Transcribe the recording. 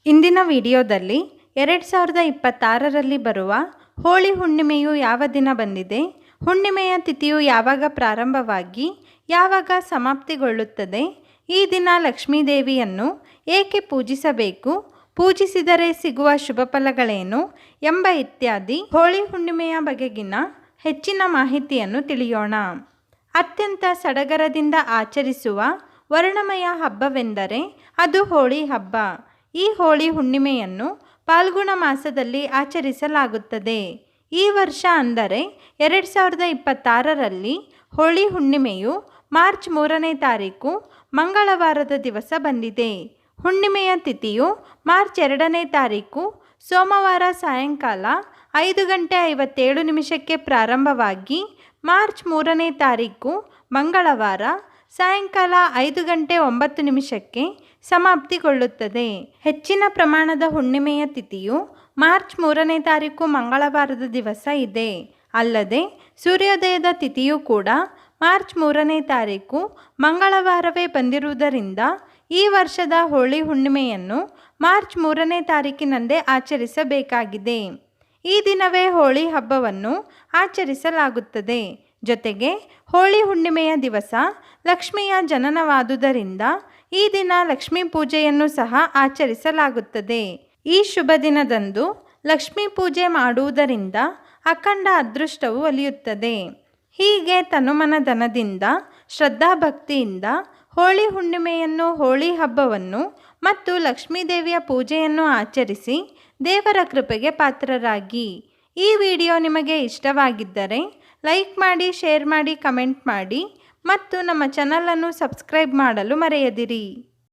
ಇಂದಿನ ವಿಡಿಯೋದಲ್ಲಿ 2026ರಲ್ಲಿ ಬರುವ ಹೋಳಿ ಹುಣ್ಣಿಮೆಯು ಯಾವ ದಿನ ಬಂದಿದೆ, ಹುಣ್ಣಿಮೆಯ ತಿಥಿಯು ಯಾವಾಗ ಪ್ರಾರಂಭವಾಗಿ ಯಾವಾಗ ಸಮಾಪ್ತಿಗೊಳ್ಳುತ್ತದೆ, ಈ ದಿನ ಲಕ್ಷ್ಮೀದೇವಿಯನ್ನು ಏಕೆ ಪೂಜಿಸಬೇಕು, ಪೂಜಿಸಿದರೆ ಸಿಗುವ ಶುಭ ಫಲಗಳೇನು ಎಂಬ ಇತ್ಯಾದಿ ಹೋಳಿ ಹುಣ್ಣಿಮೆಯ ಬಗೆಗಿನ ಹೆಚ್ಚಿನ ಮಾಹಿತಿಯನ್ನು ತಿಳಿಯೋಣ. ಅತ್ಯಂತ ಸಡಗರದಿಂದ ಆಚರಿಸುವ ವರ್ಣಮಯ ಹಬ್ಬವೆಂದರೆ ಅದು ಹೋಳಿ ಹಬ್ಬ. ಈ ಹೋಳಿ ಹುಣ್ಣಿಮೆಯನ್ನು ಫಾಲ್ಗುಣ ಮಾಸದಲ್ಲಿ ಆಚರಿಸಲಾಗುತ್ತದೆ. ಈ ವರ್ಷ ಅಂದರೆ 2026ರಲ್ಲಿ ಹೋಳಿ ಹುಣ್ಣಿಮೆಯು ಮಾರ್ಚ್ 3ನೇ ತಾರೀಕು ಮಂಗಳವಾರದ ದಿವಸ ಬಂದಿದೆ. ಹುಣ್ಣಿಮೆಯ ತಿಥಿಯು ಮಾರ್ಚ್ 2ನೇ ತಾರೀಕು ಸೋಮವಾರ ಸಾಯಂಕಾಲ 5:57 ಪ್ರಾರಂಭವಾಗಿ ಮಾರ್ಚ್ 3ನೇ ತಾರೀಕು ಮಂಗಳವಾರ ಸಾಯಂಕಾಲ 5:09 ಸಮಾಪ್ತಿಗೊಳ್ಳುತ್ತದೆ. ಹೆಚ್ಚಿನ ಪ್ರಮಾಣದ ಹುಣ್ಣಿಮೆಯ ತಿಥಿಯು ಮಾರ್ಚ್ 3ನೇ ತಾರೀಕು ಮಂಗಳವಾರದ ದಿವಸ ಇದೆ. ಅಲ್ಲದೆ ಸೂರ್ಯೋದಯದ ತಿಥಿಯೂ ಕೂಡ ಮಾರ್ಚ್ 3ನೇ ತಾರೀಕು ಮಂಗಳವಾರವೇ ಬಂದಿರುವುದರಿಂದ ಈ ವರ್ಷದ ಹೋಳಿ ಹುಣ್ಣಿಮೆಯನ್ನು ಮಾರ್ಚ್ 3ನೇ ತಾರೀಕಿನಂದೇ ಆಚರಿಸಬೇಕಾಗಿದೆ. ಈ ದಿನವೇ ಹೋಳಿ ಹಬ್ಬವನ್ನು ಆಚರಿಸಲಾಗುತ್ತದೆ. ಜೊತೆಗೆ ಹೋಳಿ ಹುಣ್ಣಿಮೆಯ ದಿವಸ ಲಕ್ಷ್ಮಿಯ ಜನನವಾದುದರಿಂದ ಈ ದಿನ ಲಕ್ಷ್ಮೀ ಪೂಜೆಯನ್ನು ಸಹ ಆಚರಿಸಲಾಗುತ್ತದೆ. ಈ ಶುಭ ದಿನದಂದು ಲಕ್ಷ್ಮೀ ಪೂಜೆ ಮಾಡುವುದರಿಂದ ಅಖಂಡ ಅದೃಷ್ಟವು ಒಲಿಯುತ್ತದೆ. ಹೀಗೆ ತನುಮನಧನದಿಂದ ಶ್ರದ್ಧಾಭಕ್ತಿಯಿಂದ ಹೋಳಿ ಹುಣ್ಣಿಮೆಯನ್ನು, ಹೋಳಿ ಹಬ್ಬವನ್ನು ಮತ್ತು ಲಕ್ಷ್ಮೀದೇವಿಯ ಪೂಜೆಯನ್ನು ಆಚರಿಸಿ ದೇವರ ಕೃಪೆಗೆ ಪಾತ್ರರಾಗಿ. ಈ ವಿಡಿಯೋ ನಿಮಗೆ ಇಷ್ಟವಾಗಿದ್ದರೆ ಲೈಕ್ ಮಾಡಿ, ಶೇರ್ ಮಾಡಿ, ಕಮೆಂಟ್ ಮಾಡಿ ಮತ್ತು ನಮ್ಮ ಚಾನಲನ್ನು ಸಬ್ಸ್ಕ್ರೈಬ್ ಮಾಡಲು ಮರೆಯದಿರಿ.